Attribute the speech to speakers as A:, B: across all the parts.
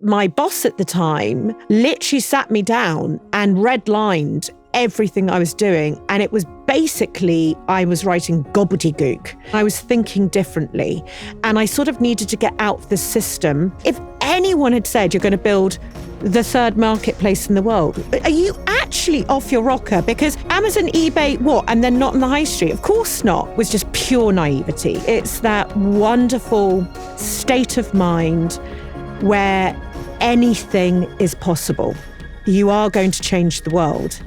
A: my boss at the time literally sat me down and redlined everything I was doing. And it was basically, I was writing gobbledygook. I was thinking differently. And I sort of needed to get out of the system. If anyone had said you're going to build the third marketplace in the world, are you actually off your rocker? Because Amazon, eBay, what? And then not on the high street? Of course not. It was just pure naivety. It's that wonderful state of mind where anything is possible. You are going to change the world.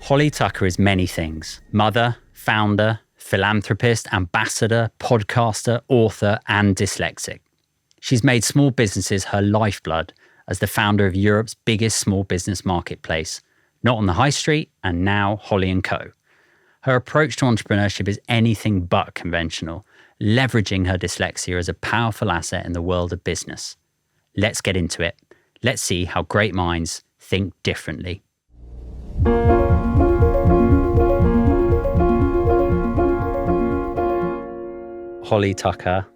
B: Holly Tucker is many things: mother, founder, philanthropist, ambassador, podcaster, author, and dyslexic. She's made small businesses her lifeblood as the founder of Europe's biggest small business marketplace, Not on the High Street, and now Holly & Co. Her approach to entrepreneurship is anything but conventional, leveraging her dyslexia as a powerful asset in the world of business. Let's get into it. Let's see how great minds think differently. Holly Tucker,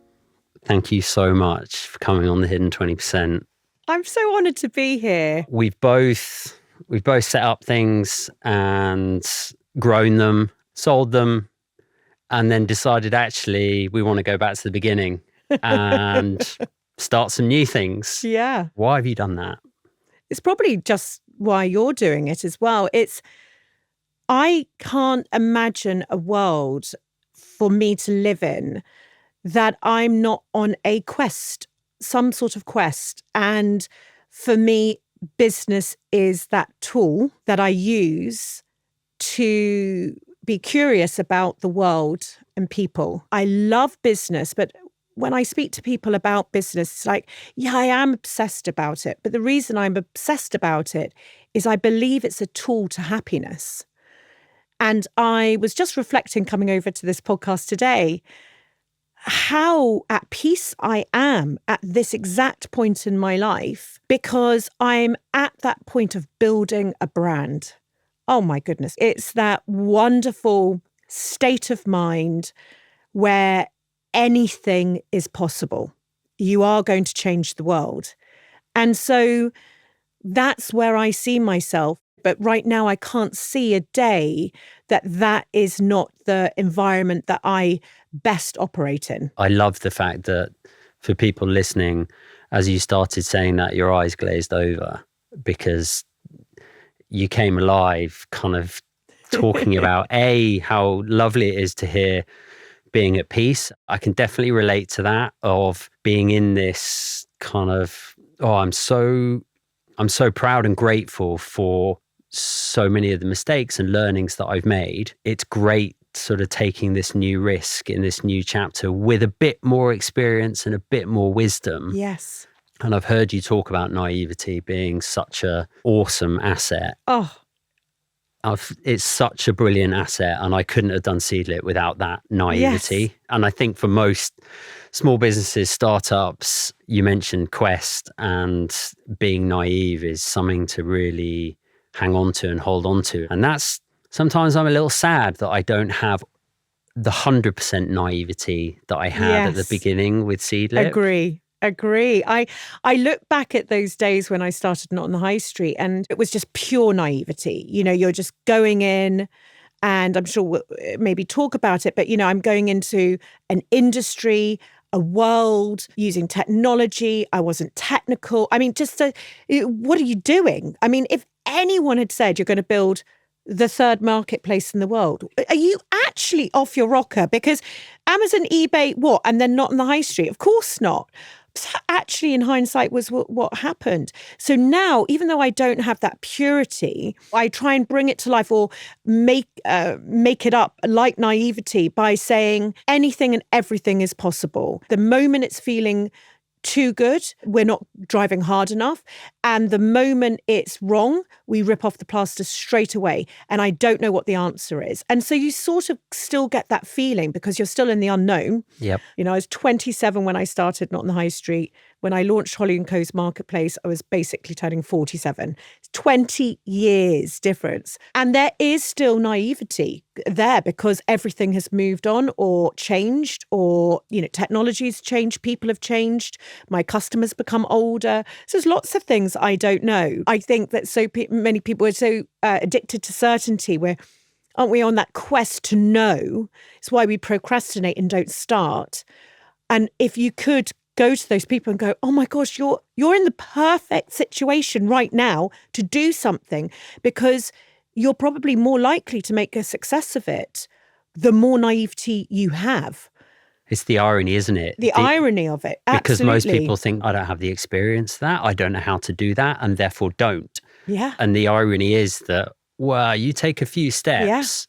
B: thank you so much for coming on the Hidden 20%.
A: I'm so honoured to be here.
B: We've both set up things and grown them, sold them, and then decided actually we want to go back to the beginning and start some new things.
A: Yeah.
B: Why have you done that?
A: It's probably just why you're doing it as well. I can't imagine a world for me to live in that I'm not on a quest, some sort of quest. And for me, business is that tool that I use to be curious about the world and people. I love business, but when I speak to people about business, it's like, yeah, I am obsessed about it. But the reason I'm obsessed about it is I believe it's a tool to happiness. And I was just reflecting coming over to this podcast today, how at peace I am at this exact point in my life, because I'm at that point of building a brand. Oh my goodness. It's that wonderful state of mind where anything is possible. You are going to change the world. And so that's where I see myself. But right now, I can't see a day that is not the environment that I best operate in.
B: I love the fact that for people listening, as you started saying that, your eyes glazed over because you came alive kind of talking about, how lovely it is to hear being at peace. I can definitely relate to that, of being in this kind of, I'm so proud and grateful for so many of the mistakes and learnings that I've made. It's great sort of taking this new risk in this new chapter with a bit more experience and a bit more wisdom.
A: Yes.
B: And I've heard you talk about naivety being such an awesome asset. It's such a brilliant asset, and I couldn't have done Seedlit without that naivety. Yes. And I think for most small businesses, startups, you mentioned quest, and being naive is something to really hang on to and hold on to. And that's, sometimes I'm a little sad that I don't have the 100% naivety that I had at the beginning with Seedlit.
A: Agree. I look back at those days when I started Not on the High Street, and it was just pure naivety. You know, you're just going in, and I'm sure we'll maybe talk about it, but, you know, I'm going into an industry, a world, using technology. I wasn't technical. I mean, what are you doing? I mean, if anyone had said you're going to build the third marketplace in the world, are you actually off your rocker? Because Amazon, eBay, what? And then Not on the High Street? Of course not. Actually, in hindsight, was what happened. So now, even though I don't have that purity, I try and bring it to life, or make it up like naivety, by saying anything and everything is possible. The moment it's feeling too good, we're not driving hard enough. And the moment it's wrong, we rip off the plaster straight away. And I don't know what the answer is. And so you sort of still get that feeling because you're still in the unknown.
B: Yep.
A: You know, I was 27 when I started Not on the High Street. when I launched Holly & Co.'s marketplace, I was basically turning 47. 20 years difference. And there is still naivety there because everything has moved on or changed, or, technology's changed, people have changed, my customers become older. So there's lots of things I don't know. I think that many people are so addicted to certainty. Aren't we on that quest to know? It's why we procrastinate and don't start. And if you could go to those people and go, oh my gosh, you're in the perfect situation right now to do something, because you're probably more likely to make a success of it the more naivety you have.
B: It's the irony, isn't it?
A: The irony of it, absolutely.
B: Because most people think, I don't have the experience for that, I don't know how to do that, and therefore don't.
A: Yeah.
B: And the irony is that, well, you take a few steps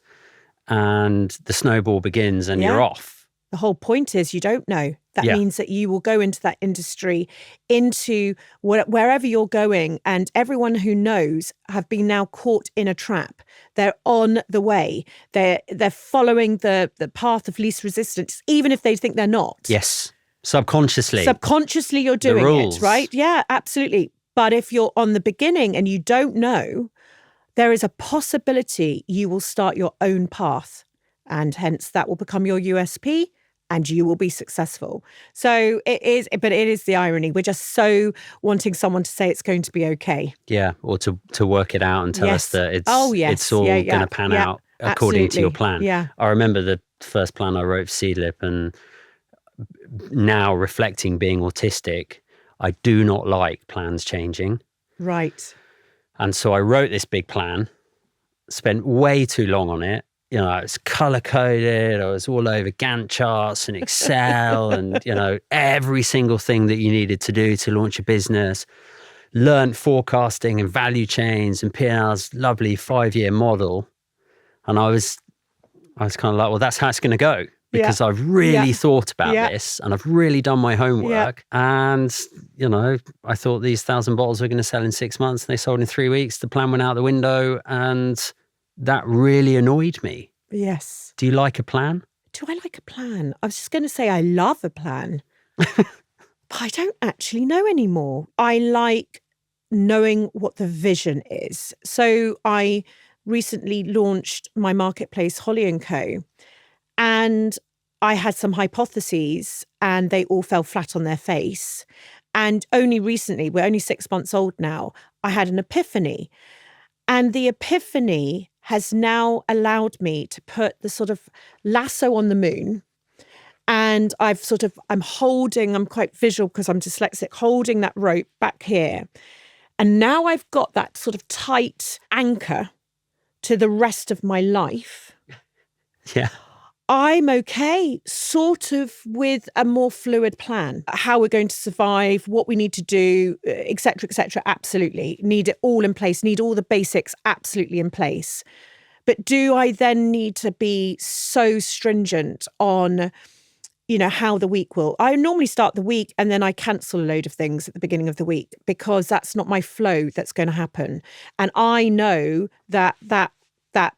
B: and the snowball begins and you're off.
A: The whole point is you don't know. That means that you will go into that industry, into wherever you're going, and everyone who knows have been now caught in a trap. They're on the way. They're following the path of least resistance, even if they think they're not.
B: Yes. Subconsciously.
A: Subconsciously you're doing it, right? Yeah, absolutely. But if you're on the beginning and you don't know, there is a possibility you will start your own path, and hence that will become your USP and you will be successful. So it is the irony. We're just so wanting someone to say it's going to be okay.
B: Yeah, or to work it out and tell us that it's all going to pan out according to your plan.
A: Yeah.
B: I remember the first plan I wrote for Seedlip, and now reflecting being autistic, I do not like plans changing.
A: Right.
B: And so I wrote this big plan, spent way too long on it. It's color-coded. I was all over Gantt charts and Excel and, every single thing that you needed to do to launch a business. Learned forecasting and value chains and P&L's lovely 5-year model. And I was kind of like, well, that's how it's going to go. Because I've really thought about this and I've really done my homework. And, I thought these 1,000 bottles were going to sell in 6 months, and they sold in 3 weeks. The plan went out the window, and that really annoyed me.
A: Yes.
B: Do you like a plan?
A: Do I like a plan? I was just going to say I love a plan, but I don't actually know anymore. I like knowing what the vision is. So I recently launched my marketplace, Holly & Co., and I had some hypotheses and they all fell flat on their face. And only recently, we're only 6 months old now, I had an epiphany. And the epiphany has now allowed me to put the sort of lasso on the moon. And I'm quite visual because I'm dyslexic, holding that rope back here. And now I've got that sort of tight anchor to the rest of my life.
B: Yeah.
A: I'm okay, sort of, with a more fluid plan, how we're going to survive, what we need to do, et cetera, absolutely. Need it all in place, need all the basics absolutely in place. But do I then need to be so stringent on, how the week will? I normally start the week and then I cancel a load of things at the beginning of the week because that's not my flow that's going to happen. And I know that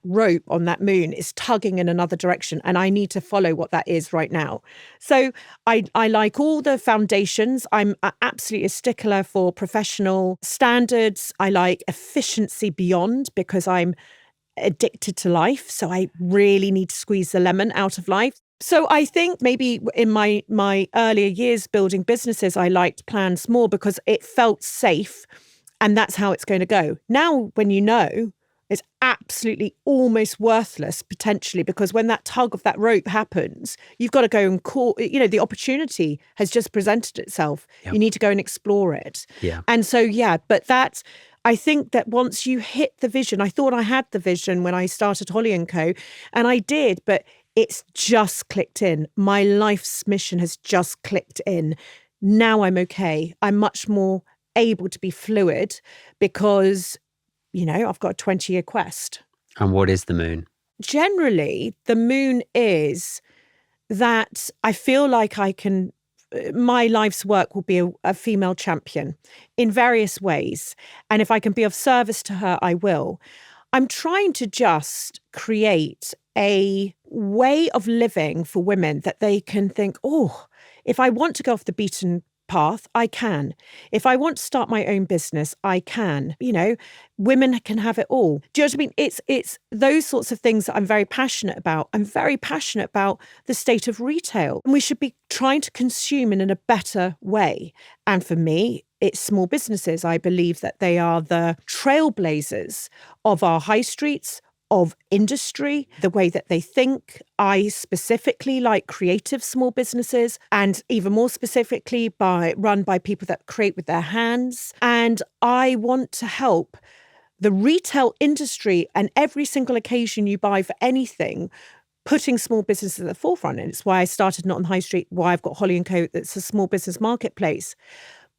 A: rope on that moon is tugging in another direction and I need to follow what that is right now. So I like all the foundations. I'm absolutely a stickler for professional standards. I like efficiency beyond because I'm addicted to life. So I really need to squeeze the lemon out of life. So I think maybe in my earlier years building businesses, I liked plans more because it felt safe and that's how it's going to go. Now, when it's absolutely almost worthless potentially, because when that tug of that rope happens, you've got to go and call, the opportunity has just presented itself. Yep. You need to go and explore it.
B: Yeah.
A: And so, but I think that once you hit the vision, I thought I had the vision when I started Holly & Co. and I did, but it's just clicked in. My life's mission has just clicked in. Now I'm okay. I'm much more able to be fluid because I've got a 20-year quest.
B: And what is the moon?
A: Generally, the moon is that I feel like my life's work will be a female champion in various ways. And if I can be of service to her, I will. I'm trying to just create a way of living for women that they can think, if I want to go off the beaten path, I can. If I want to start my own business, I can. Women can have it all. Do you know what I mean? It's those sorts of things that I'm very passionate about. I'm very passionate about the state of retail. And we should be trying to consume in a better way. And for me, it's small businesses. I believe that they are the trailblazers of our high streets, of industry, the way that they think. I specifically like creative small businesses, and even more specifically run by people that create with their hands. And I want to help the retail industry, and every single occasion you buy for anything, putting small businesses at the forefront. And it's why I started Not on the High Street, why I've got Holly & Co. That's a small business marketplace.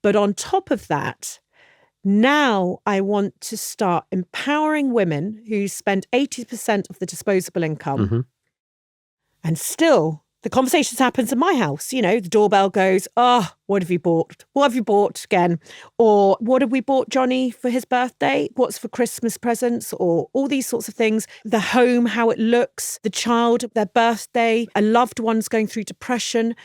A: But on top of that, now I want to start empowering women who spend 80% of the disposable income. And still, the conversations happens in my house. The doorbell goes, oh, what have you bought? What have you bought again? Or what have we bought Johnny for his birthday? What's for Christmas presents? Or all these sorts of things. The home, how it looks, the child, their birthday, a loved one's going through depression.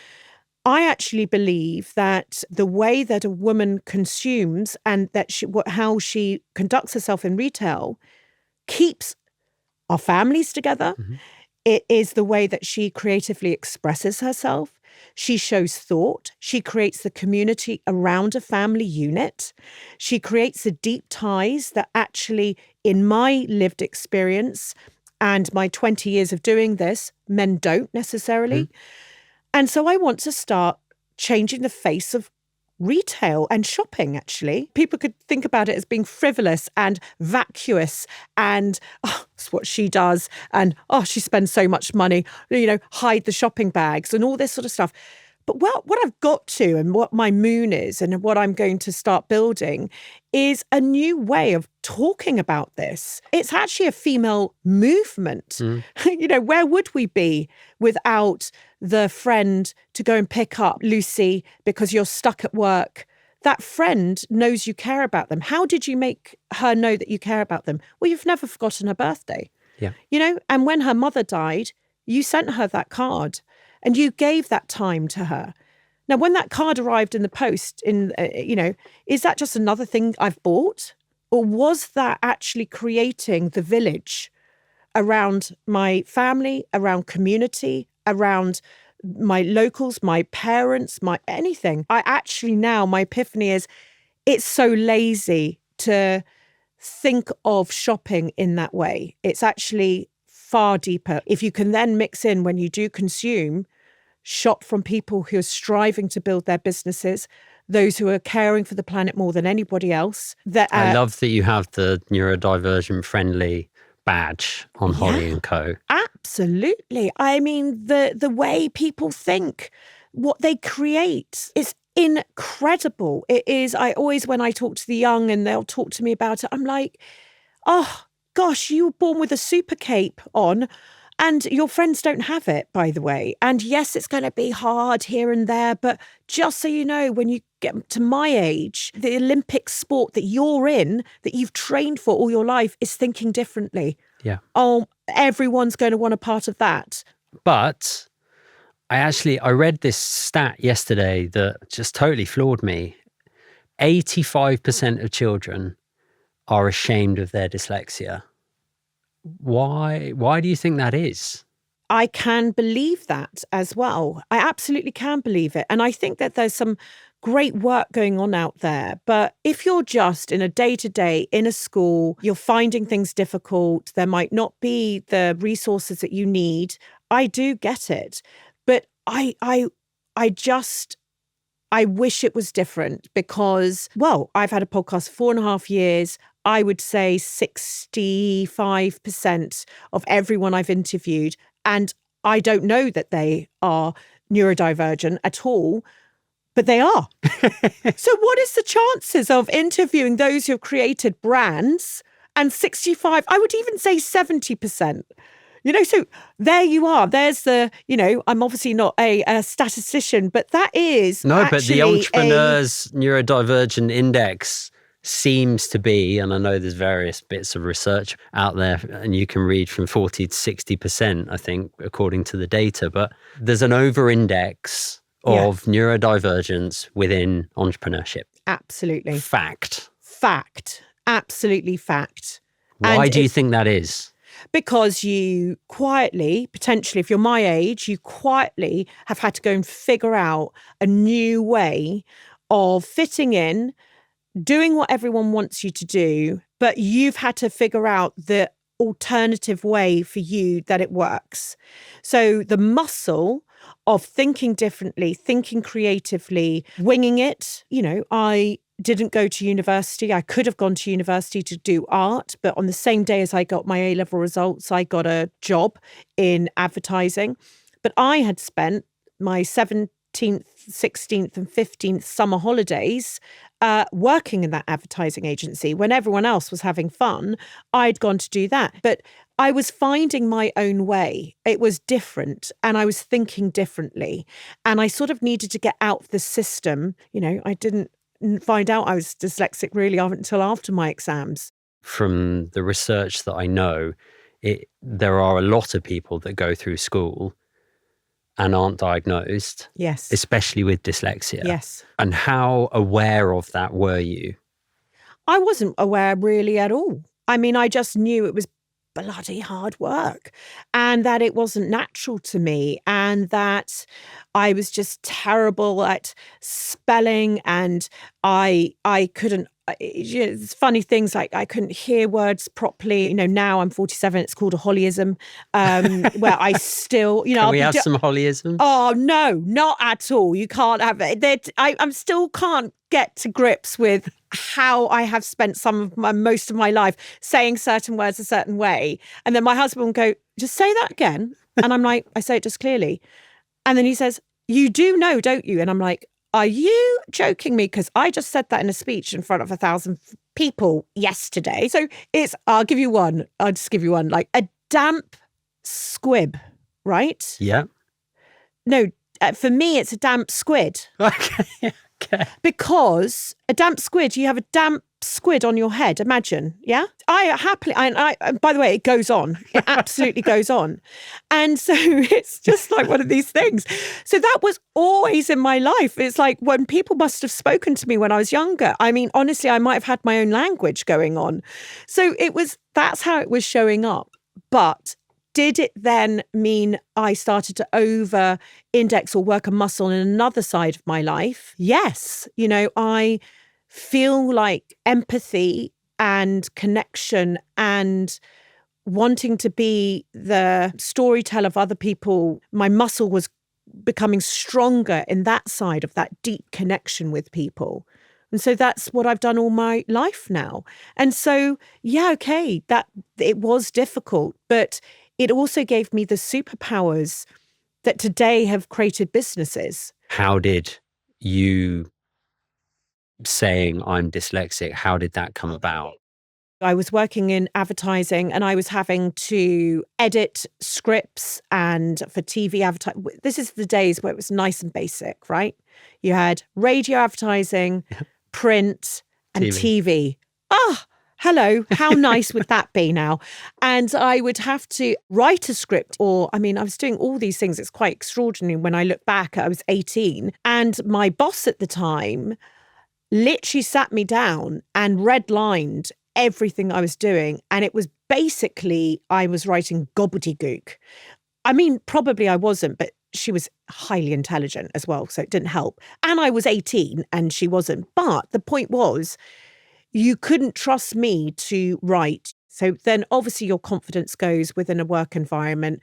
A: I actually believe that the way that a woman consumes and that how she conducts herself in retail keeps our families together. It is the way that she creatively expresses herself. She shows thought. She creates the community around a family unit. She creates the deep ties that actually, in my lived experience and my 20 years of doing this, men don't necessarily. And so I want to start changing the face of retail and shopping, actually. People could think about it as being frivolous and vacuous and, oh, it's what she does. And, oh, she spends so much money, hide the shopping bags and all this sort of stuff. But what I've got to, and what my moon is and what I'm going to start building, is a new way of talking about this. It's actually a female movement. Where would we be without the friend to go and pick up Lucy because you're stuck at work? That friend knows you care about them. How did you make her know that you care about them? Well, you've never forgotten her birthday. And when her mother died, you sent her that card. And you gave that time to her. Now, when that card arrived in the post, is that just another thing I've bought? Or was that actually creating the village around my family, around community, around my locals, my parents, my anything? I actually now, my epiphany is, it's so lazy to think of shopping in that way. It's actually far deeper. If you can then mix in, when you do consume, shop from people who are striving to build their businesses, those who are caring for the planet more than anybody else.
B: I love that you have the neurodivergent friendly badge on Holly & Co.
A: Absolutely. I mean, the way people think, what they create is incredible. It is. I always, when I talk to the young and they'll talk to me about it, I'm like, oh, gosh, you were born with a super cape on and your friends don't have it, by the way. And yes, it's going to be hard here and there, but just so you know, when you get to my age, the Olympic sport that you're in, that you've trained for all your life, is thinking differently.
B: Yeah.
A: Oh, everyone's going to want a part of that.
B: But I read this stat yesterday that just totally floored me. 85% of children are ashamed of their dyslexia. Why do you think that is?
A: I can believe that as well. I absolutely can believe it. And I think that there's some great work going on out there. But if you're just in a day-to-day in a school, you're finding things difficult, there might not be the resources that you need. I do get it. But I wish it was different because, well, I've had a podcast 4.5 years. I would say 65% of everyone I've interviewed, and I don't know that they are neurodivergent at all, but they are. So what is the chances of interviewing those who have created brands and 65, I would even say 70%? So there you are. There's the, I'm obviously not a statistician, but that is
B: but the Entrepreneurs Neurodivergent Index seems to be, and I know there's various bits of research out there, and you can read from 40 to 60%, I think, according to the data, but there's an over-index of neurodivergence within entrepreneurship.
A: Absolutely.
B: Fact.
A: Absolutely fact.
B: Why do you think that is?
A: Because you quietly, potentially, if you're my age, you quietly have had to go and figure out a new way of fitting in, doing what everyone wants you to do, but you've had to figure out the alternative way for you that it works. So the muscle of thinking differently, thinking creatively, winging it. I didn't go to university. I could have gone to university to do art, but on the same day as I got my A-level results, I got a job in advertising. But I had spent my 17th, 16th and 15th summer holidays working in that advertising agency. When everyone else was having fun, I'd gone to do that. But I was finding my own way. It was different and I was thinking differently. And I sort of needed to get out of the system. I didn't find out I was dyslexic really until after my exams.
B: From the research that I know, there are a lot of people that go through school and aren't diagnosed.
A: Yes.
B: Especially with dyslexia.
A: Yes.
B: And how aware of that were you?
A: I wasn't aware really at all. I mean, I just knew it was bloody hard work and that it wasn't natural to me and that I was just terrible at spelling and I couldn't, it's funny things like I couldn't hear words properly. Now I'm 47, it's called a Hollyism, where I still,
B: Can we have some Hollyism?
A: Oh, no, not at all. You can't have it. I'm still can't get to grips with how I have spent most of my life saying certain words a certain way. And then my husband will go, just say that again. And I'm like, I say it just clearly. And then he says, you do know, don't you? And I'm like, are you joking me? Because I just said that in a speech in front of 1,000 people yesterday. So I'll give you one. I'll just give you one. Like a damp squib, right?
B: Yeah.
A: No, for me, it's a damp squid.
B: Okay.
A: Because a damp squid, you have a damp squid on your head, imagine, yeah? I by the way, it goes on. It absolutely goes on. And so it's just like one of these things. So that was always in my life. It's like when people must have spoken to me when I was younger. I mean, honestly, I might have had my own language going on. So that's how it was showing up. But did it then mean I started to over-index or work a muscle in another side of my life? Yes. I feel like empathy and connection and wanting to be the storyteller of other people, my muscle was becoming stronger in that side of that deep connection with people. And so that's what I've done all my life now. And so, yeah, okay, that it was difficult, but it also gave me the superpowers that today have created businesses.
B: How did you saying I'm dyslexic, how did that come about?
A: I was working in advertising and I was having to edit scripts and for TV advertising. This is the days where it was nice and basic, right? You had radio advertising, print and TV. Hello, how nice would that be now? And I would have to write a script I was doing all these things. It's quite extraordinary when I look back. I was 18 and my boss at the time literally sat me down and redlined everything I was doing. And it was basically, I was writing gobbledygook. I mean, probably I wasn't, but she was highly intelligent as well. So it didn't help. And I was 18 and she wasn't. But the point was, you couldn't trust me to write. So then obviously your confidence goes within a work environment.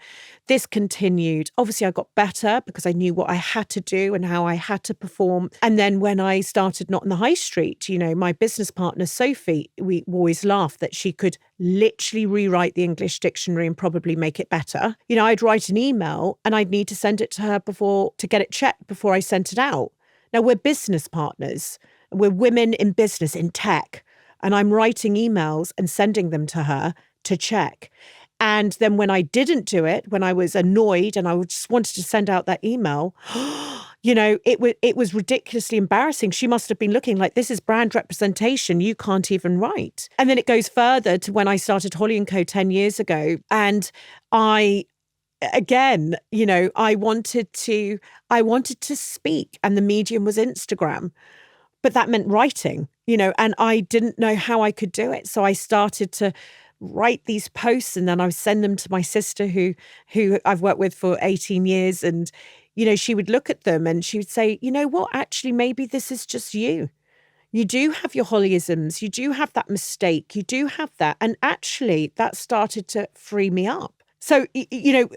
A: This continued. Obviously I got better because I knew what I had to do and how I had to perform. And then when I started Not in the High Street, my business partner, Sophie, we always laughed that she could literally rewrite the English dictionary and probably make it better. I'd write an email and I'd need to send it to her to get it checked before I sent it out. Now we're business partners. We're women in business, in tech. And I'm writing emails and sending them to her to check. And then when I didn't do it, when I was annoyed and I just wanted to send out that email, it was ridiculously embarrassing. She must have been looking like, this is brand representation. You can't even write. And then it goes further to when I started Holly & Co 10 years ago. And I again, I wanted to speak, and the medium was Instagram, but that meant writing, and I didn't know how I could do it. So I started to write these posts, and then I would send them to my sister who I've worked with for 18 years. And, she would look at them and she would say, you know what, actually, maybe this is just you. You do have your Hollyisms. You do have that mistake. You do have that. And actually, that started to free me up. So,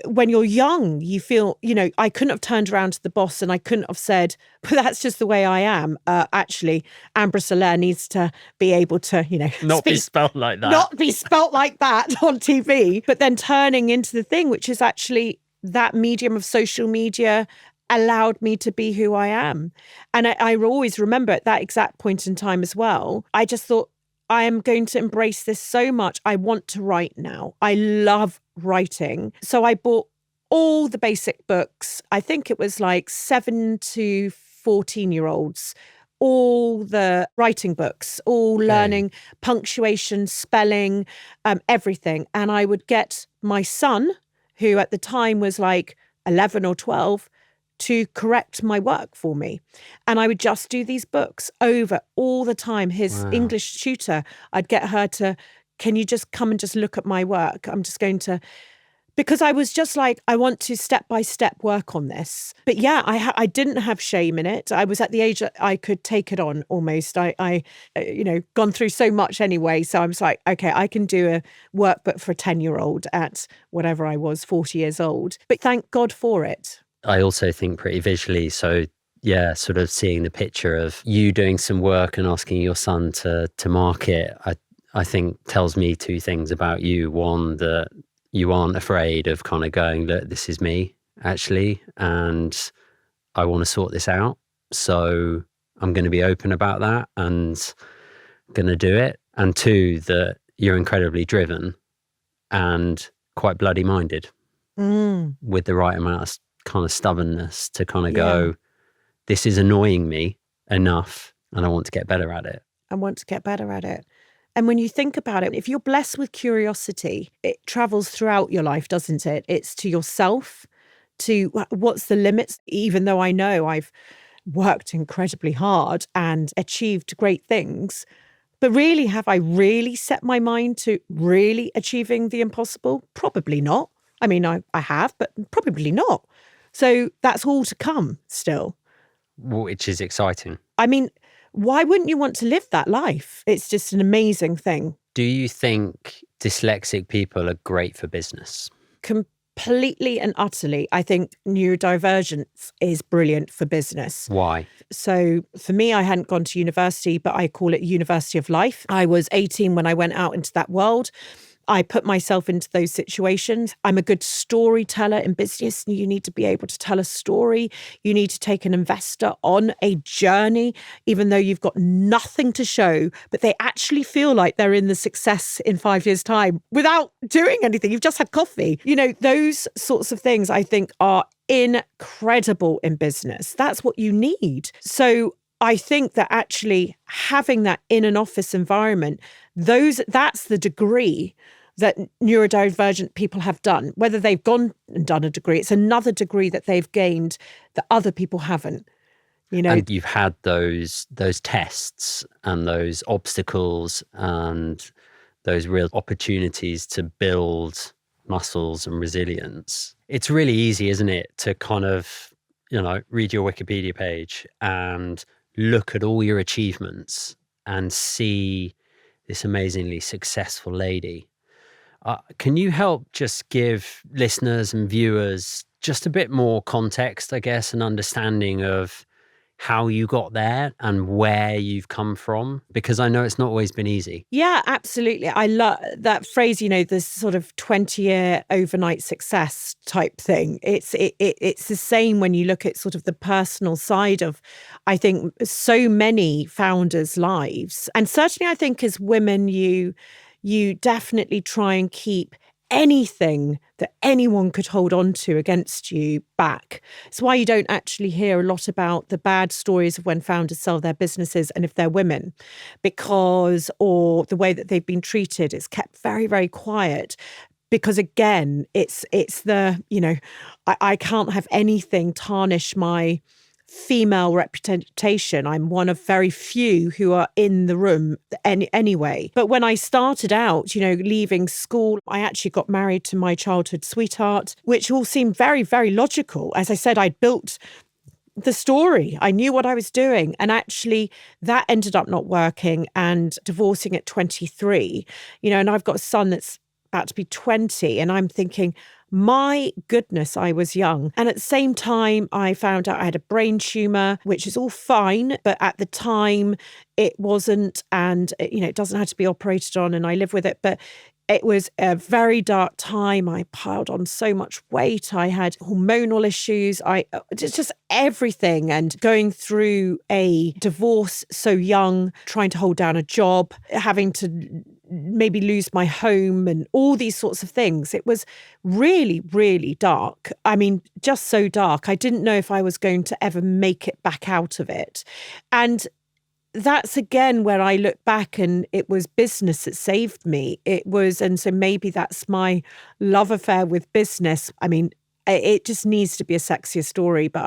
A: when you're young, you feel, I couldn't have turned around to the boss and I couldn't have said, but that's just the way I am. Actually, Amber Soler needs to be able to,
B: not be spelt like that.
A: Not be spelt like that on TV. But then turning into the thing, which is actually that medium of social media allowed me to be who I am. And I always remember at that exact point in time as well, I just thought, I am going to embrace this so much. I want to write now. I love writing. So I bought all the basic books. I think it was like 7 to 14-year-olds, all the writing books, all learning punctuation, spelling, everything. And I would get my son, who at the time was like 11 or 12, to correct my work for me. And I would just do these books over all the time. His English tutor, I'd get her to, can you just come and just look at my work? I'm just going to, because I was just like, I want to step by step work on this. But yeah, I didn't have shame in it. I was at the age that I could take it on almost. I gone through so much anyway. So I was like, okay, I can do a workbook for a 10-year-old at whatever I was, 40 years old. But thank God for it.
B: I also think pretty visually. So yeah, sort of seeing the picture of you doing some work and asking your son to mark it, I think tells me two things about you. One, that you aren't afraid of kind of going, look, this is me actually, and I want to sort this out. So I'm going to be open about that and going to do it. And two, that you're incredibly driven and quite bloody minded with the right amount of kind of stubbornness to kind of go, this is annoying me enough and I want to get better at it.
A: And when you think about it, if you're blessed with curiosity, it travels throughout your life, doesn't it? It's to yourself, to what's the limits, even though I know I've worked incredibly hard and achieved great things. But really, have I really set my mind to really achieving the impossible? Probably not. I mean, I have, but probably not. So that's all to come still.
B: Which is exciting.
A: I mean, why wouldn't you want to live that life? It's just an amazing thing.
B: Do you think dyslexic people are great for business?
A: Completely and utterly. I think neurodivergence is brilliant for business.
B: Why?
A: So for me, I hadn't gone to university, but I call it University of Life. I was 18 when I went out into that world. I put myself into those situations. I'm a good storyteller in business. You need to be able to tell a story. You need to take an investor on a journey, even though you've got nothing to show, but they actually feel like they're in the success in 5 years' time without doing anything. You've just had coffee. Those sorts of things I think are incredible in business. That's what you need. So I think that actually having that in an office environment, that's the degree that neurodivergent people have done. Whether they've gone and done a degree, it's another degree that they've gained that other people haven't.
B: And you've had those tests and those obstacles and those real opportunities to build muscles and resilience. It's really easy, isn't it, to kind of, read your Wikipedia page and look at all your achievements and see this amazingly successful lady. Can you help just give listeners and viewers just a bit more context, I guess, and understanding of how you got there and where you've come from? Because I know it's not always been easy.
A: Yeah, absolutely. I love that phrase, this sort of 20-year overnight success type thing. It's the same when you look at sort of the personal side of, I think, so many founders' lives. And certainly I think as women, you definitely try and keep anything that anyone could hold on to against you back. It's why you don't actually hear a lot about the bad stories of when founders sell their businesses and if they're women, or the way that they've been treated. It's kept very, very quiet because again, it's the, I can't have anything tarnish my female representation. I'm one of very few who are in the room anyway. But when I started out, leaving school, I actually got married to my childhood sweetheart, which all seemed very, very logical. As I said, I'd built the story. I knew what I was doing. And actually that ended up not working and divorcing at 23, and I've got a son that's about to be 20. And I'm thinking, my goodness, I was young. And at the same time, I found out I had a brain tumor, which is all fine. But at the time, it wasn't. And, it doesn't have to be operated on. And I live with it. But it was a very dark time. I piled on so much weight. I had hormonal issues. Just everything. And going through a divorce so young, trying to hold down a job, having to maybe lose my home and all these sorts of things. It was really, really dark. I mean, just so dark. I didn't know if I was going to ever make it back out of it. And that's again where I look back and it was business that saved me. And so maybe that's my love affair with business. I mean, it just needs to be a sexier story, but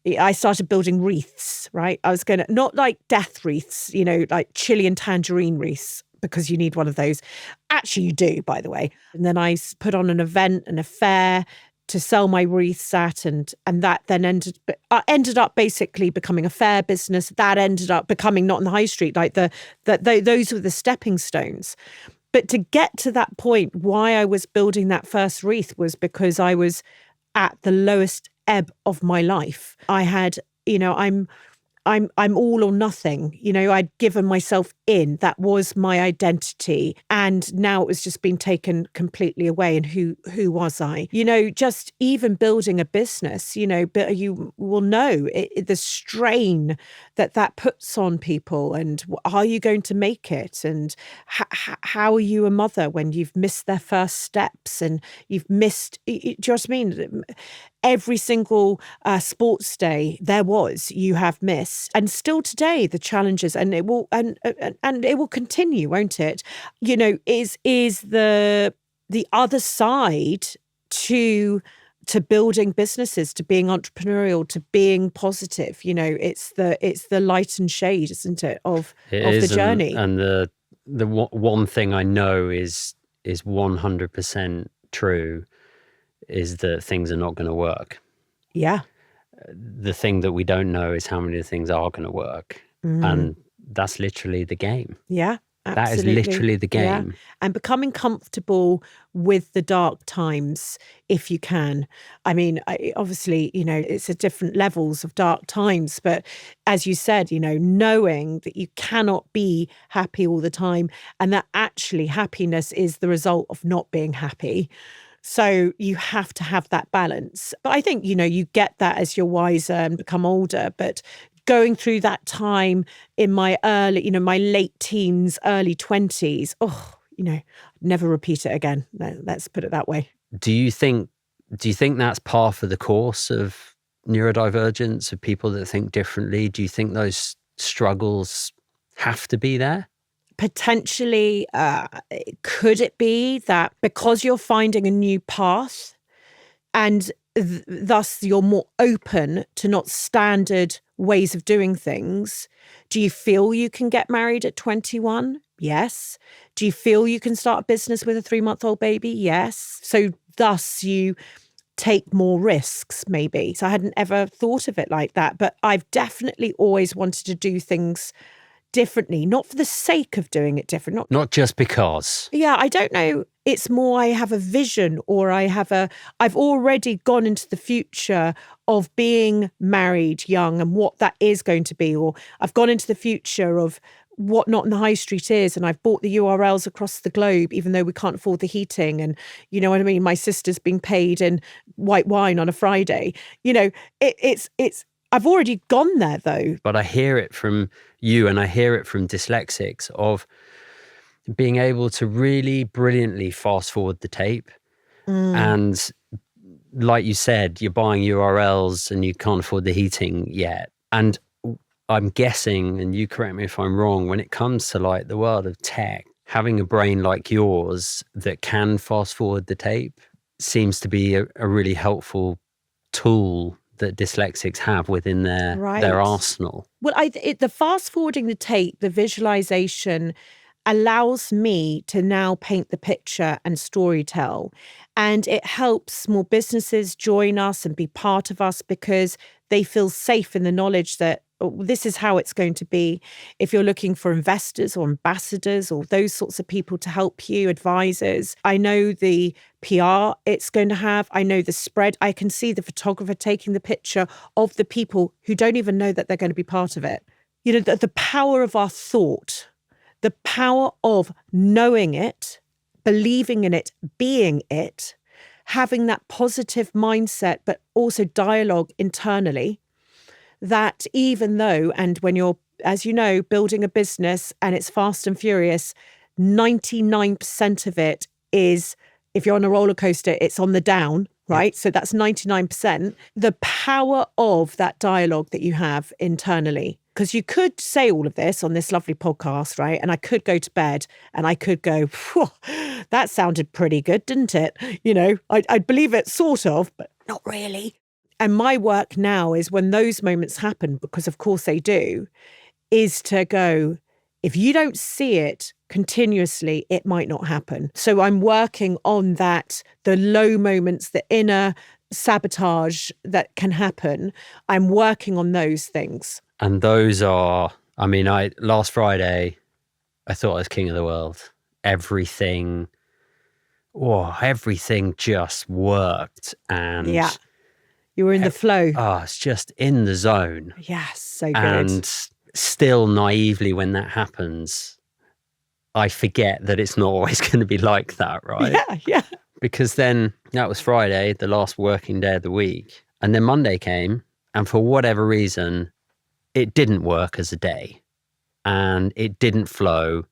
A: I started building wreaths, right? I was going to, not like death wreaths, like chili and tangerine wreaths, because you need one of those. Actually, you do, by the way. And then I put on an event and a fair to sell my wreaths at, and that then ended up basically becoming a fair business. That ended up becoming not in the high street, like those were the stepping stones. But to get to that point, why I was building that first wreath was because I was at the lowest ebb of my life. I had, I'm all or nothing. I'd given myself in. That was my identity. And now it was just been taken completely away. And who was I? Just even building a business, but you will know the strain that puts on people. And are you going to make it? And how are you a mother when you've missed their first steps and you've missed, do you know what I mean? Every single sports day you have missed, and still today the challenges, and it will and it will continue, won't it? Is the other side to building businesses, to being entrepreneurial, to being positive. It's the light and shade, isn't it, of the journey?
B: And the one thing I know is 100% true. Is that things are not going to work.
A: Yeah.
B: The thing that we don't know is how many things are going to work. And that's literally the game.
A: Yeah, absolutely.
B: That is literally the game.
A: Yeah. And becoming comfortable with the dark times, if you can. I mean, obviously, it's at different levels of dark times. But as you said, knowing that you cannot be happy all the time and that actually happiness is the result of not being happy. So you have to have that balance. But I think, you get that as you're wiser and become older. But going through that time in my my late teens, early 20s, never repeat it again. Let's put it that way.
B: Do you think that's par for the course of neurodivergence, of people that think differently? Do you think those struggles have to be there?
A: Potentially, could it be that because you're finding a new path and thus you're more open to not standard ways of doing things, do you feel you can get married at 21? Yes. Do you feel you can start a business with a 3-month-old baby? Yes. So thus you take more risks, maybe. So I hadn't ever thought of it like that, but I've definitely always wanted to do things differently, not for the sake of doing it different.
B: Not just because.
A: Yeah, I don't know. It's more I have a vision, or I've already gone into the future of being married young and what that is going to be, or I've gone into the future of what Not in the High Street is, and I've bought the URLs across the globe, even though we can't afford the heating. And you know what I mean? My sister's being paid in white wine on a Friday. It's I've already gone there though.
B: But I hear it from you and I hear it from dyslexics of being able to really brilliantly fast forward the tape. And like you said, you're buying URLs and you can't afford the heating yet. And I'm guessing, and you correct me if I'm wrong, when it comes to like the world of tech, having a brain like yours that can fast forward the tape seems to be a really helpful tool that dyslexics have within their arsenal.
A: Well, the fast forwarding the tape, the visualization allows me to now paint the picture and storytell. And it helps small businesses join us and be part of us because they feel safe in the knowledge that this is how it's going to be. If you're looking for investors or ambassadors or those sorts of people to help you, advisors, I know the PR it's going to have. I know the spread. I can see the photographer taking the picture of the people who don't even know that they're going to be part of it. You know, the power of our thought, the power of knowing it, believing in it, being it, having that positive mindset, but also dialogue internally. That even though, and when you're, as you know, building a business and it's fast and furious, 99% of it is, if you're on a roller coaster, it's on the down, right? Yeah. So that's 99%. The power of that dialogue that you have internally, because you could say all of this on this lovely podcast, right? And I could go to bed and I could go, that sounded pretty good, didn't it? You know, I'd believe it sort of, but not really. And my work now is when those moments happen, because of course they do, is to go, if you don't see it continuously, it might not happen. So I'm working on that, the low moments, the inner sabotage that can happen. I'm working on those things.
B: And those are, I mean, last Friday, I thought I was king of the world. Everything just worked. And
A: yeah. You were in the flow.
B: Oh, it's just in the zone.
A: Yes, so good.
B: And still naively when that happens, I forget that it's not always going to be like that, right?
A: Yeah.
B: Because then that was Friday, the last working day of the week. And then Monday came, and for whatever reason, it didn't work as a day. And it didn't flow.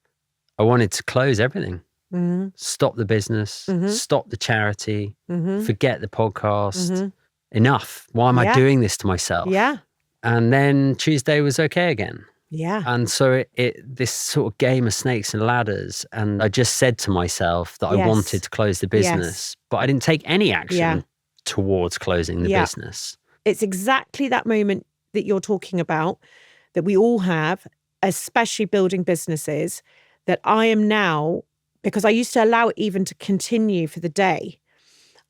B: I wanted to close everything. Mm-hmm. Stop the business, stop the charity, forget the podcast. Enough. Why am I doing this to myself?
A: Yeah.
B: And then Tuesday was okay again.
A: Yeah.
B: And so this sort of game of snakes and ladders. And I just said to myself that I wanted to close the business, but I didn't take any action towards closing the business.
A: It's exactly that moment that you're talking about, that we all have, especially building businesses, that I am now, because I used to allow it even to continue for the day.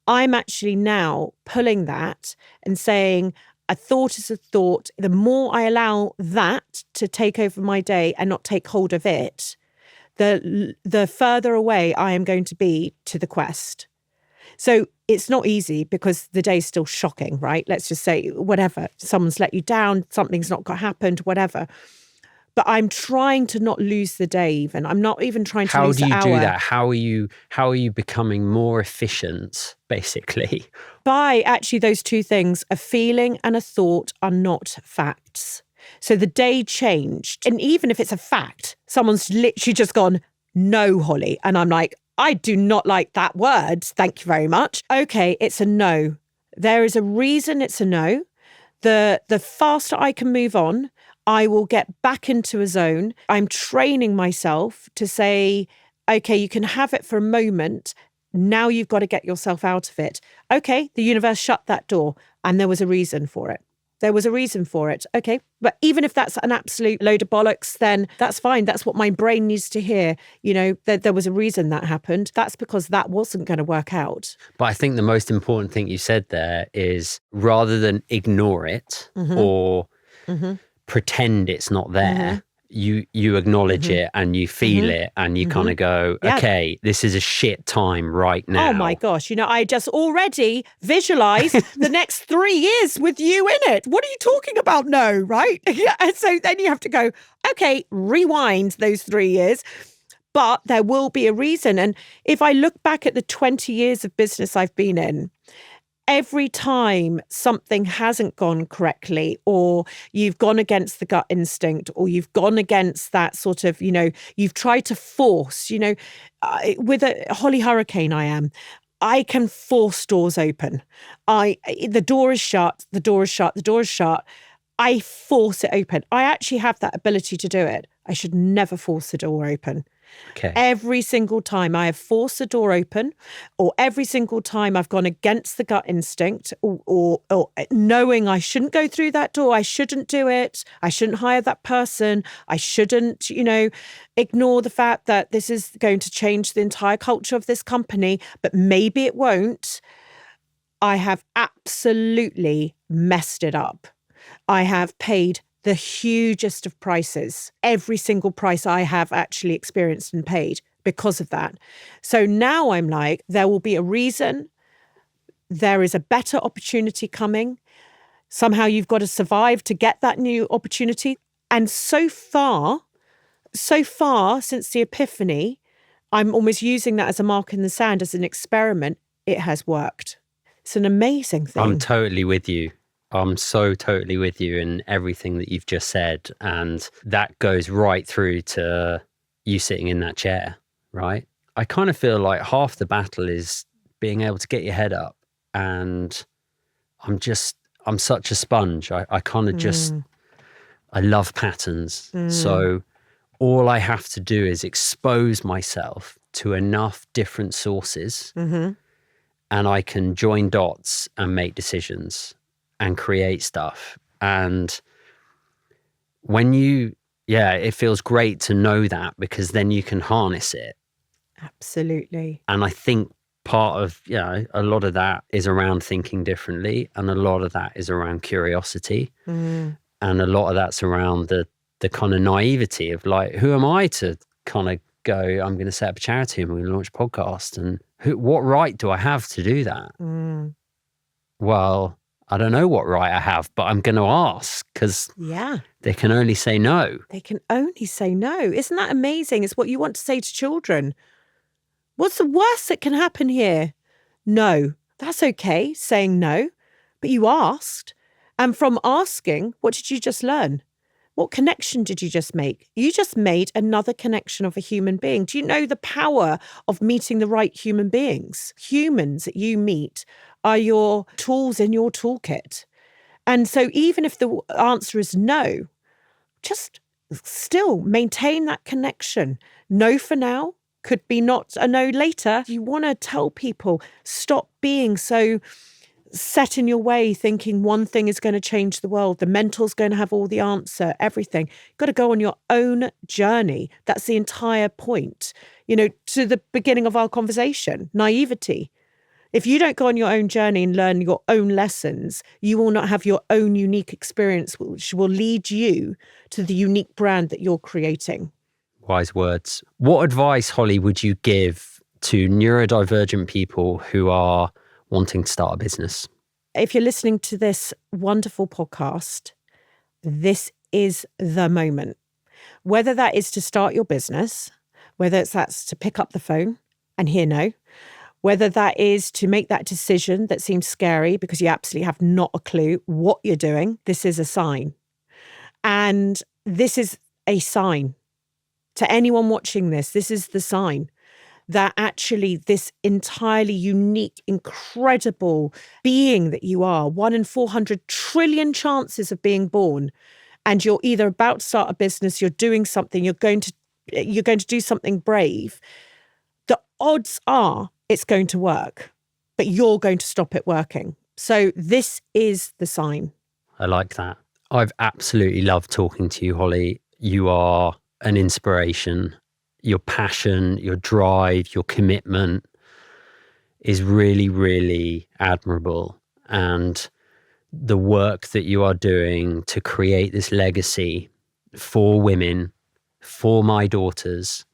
A: I'm actually now pulling that and saying, a thought is a thought. The more I allow that to take over my day and not take hold of it, the further away I am going to be to the quest. So it's not easy because the day's still shocking, right? Let's just say whatever, someone's let you down, something's not happened, whatever. But I'm trying to not lose the day even. I'm not even trying to lose the hour.
B: How do you do that? How are you becoming more efficient, basically?
A: By actually those two things, a feeling and a thought are not facts. So the day changed. And even if it's a fact, someone's literally just gone, no, Holly. And I'm like, I do not like that word. Thank you very much. Okay, it's a no. There is a reason it's a no. The faster I can move on, I will get back into a zone. I'm training myself to say, okay, you can have it for a moment. Now you've got to get yourself out of it. Okay, the universe shut that door and there was a reason for it. There was a reason for it. Okay, but even if that's an absolute load of bollocks, then that's fine. That's what my brain needs to hear. You know, there was a reason that happened. That's because that wasn't going to work out.
B: But I think the most important thing you said there is rather than ignore it or pretend it's not there, you acknowledge it and you feel it and you kind of go, okay, this is a shit time right now.
A: Oh my gosh. You know, I just already visualized the next 3 years with you in it. What are you talking about? No, right? Yeah. And so then you have to go, okay, rewind those 3 years. But there will be a reason. And if I look back at the 20 years of business I've been in, every time something hasn't gone correctly, or you've gone against the gut instinct, or you've gone against that sort of, you know, you've tried to force, you know, with a Holly Hurricane, I can force doors open. The door is shut, the door is shut, the door is shut. I force it open. I actually have that ability to do it. I should never force the door open.
B: Okay.
A: Every single time I have forced the door open, or every single time I've gone against the gut instinct, or knowing I shouldn't go through that door, I shouldn't do it, I shouldn't hire that person, I shouldn't, ignore the fact that this is going to change the entire culture of this company, but maybe it won't. I have absolutely messed it up. I have paid the hugest of prices. Every single price I have actually experienced and paid because of that. So now I'm like, there will be a reason. There is a better opportunity coming. Somehow you've got to survive to get that new opportunity. And so far since the epiphany, I'm almost using that as a mark in the sand, as an experiment. It has worked. It's an amazing thing.
B: I'm totally with you. I'm so totally with you in everything that you've just said. And that goes right through to you sitting in that chair, right? I kind of feel like half the battle is being able to get your head up. And I'm such a sponge. I kind of I love patterns. So all I have to do is expose myself to enough different sources and I can join dots and make decisions and create stuff. And when it feels great to know that, because then you can harness it.
A: Absolutely.
B: And I think part of, a lot of that is around thinking differently. And a lot of that is around curiosity. And a lot of that's around the kind of naivety of like, who am I to kind of go, I'm going to set up a charity and we're going to launch a podcast. And what right do I have to do that? Well, I don't know what right I have, but I'm going to ask, because they can only say no.
A: They can only say no. Isn't that amazing? It's what you want to say to children. What's the worst that can happen here? No. That's okay, saying no. But you asked. And from asking, what did you just learn? What connection did you just make? You just made another connection of a human being. Do you know the power of meeting the right human beings? Humans that you meet are your tools in your toolkit. And so even if the answer is no, just still maintain that connection. No for now, could be not a no later. You want to tell people, stop being so set in your way, thinking one thing is going to change the world. The mental's going to have all the answer, everything. You've got to go on your own journey. That's the entire point. To the beginning of our conversation, naivety. If you don't go on your own journey and learn your own lessons, you will not have your own unique experience, which will lead you to the unique brand that you're creating.
B: Wise words. What advice, Holly, would you give to neurodivergent people who are wanting to start a business?
A: If you're listening to this wonderful podcast, this is the moment. Whether that is to start your business, whether that's to pick up the phone and hear no, whether that is to make that decision that seems scary because you absolutely have not a clue what you're doing, this is a sign. And this is a sign. To anyone watching this is the sign that actually this entirely unique, incredible being that you are, 1 in 400 trillion chances of being born, and you're either about to start a business, you're doing something, you're going to do something brave, the odds are it's going to work, but you're going to stop it working. So this is the sign.
B: I like that. I've absolutely loved talking to you, Holly. You are an inspiration. Your passion, your drive, your commitment is really, really admirable. And the work that you are doing to create this legacy for women, for my daughters,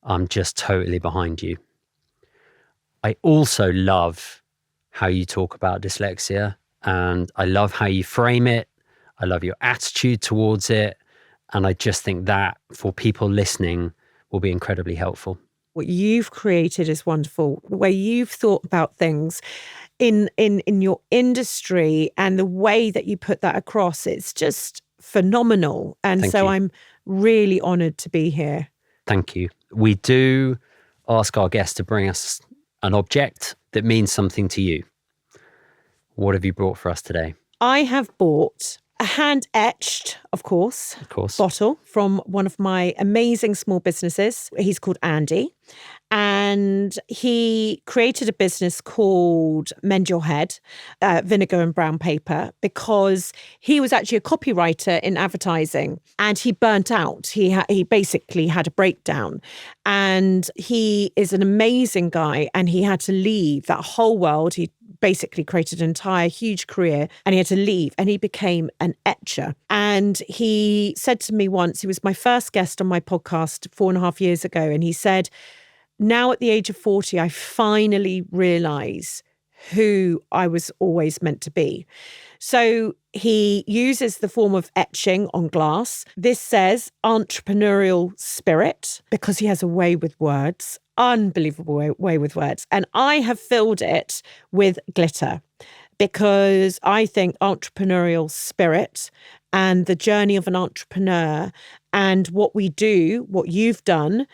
B: I'm just totally behind you. I also love how you talk about dyslexia, and I love how you frame it. I love your attitude towards it. And I just think that for people listening will be incredibly helpful.
A: What you've created is wonderful. The way you've thought about things in your industry and the way that you put that across, it's just phenomenal. And
B: Thank
A: so
B: you.
A: I'm really honored to be here.
B: Thank you. We do ask our guests to bring us an object that means something to you. What have you brought for us today?
A: I have bought a hand-etched, of course, bottle from one of my amazing small businesses. He's called Andy. And he created a business called Mend Your Head, Vinegar and Brown Paper, because he was actually a copywriter in advertising and he burnt out. He basically had a breakdown, and he is an amazing guy, and he had to leave that whole world. He basically created an entire huge career and he had to leave, and he became an etcher. And he said to me once, he was my first guest on my podcast 4.5 years ago, and he said, now at the age of 40, I finally realise who I was always meant to be. So he uses the form of etching on glass. This says entrepreneurial spirit, because he has a way with words, unbelievable way with words. And I have filled it with glitter because I think entrepreneurial spirit and the journey of an entrepreneur and what we do, what you've done,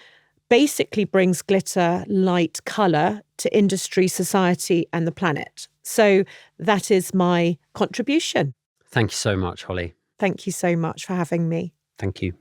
A: basically brings glitter, light, colour to industry, society and the planet. So that is my contribution.
B: Thank you so much, Holly.
A: Thank you so much for having me.
B: Thank you.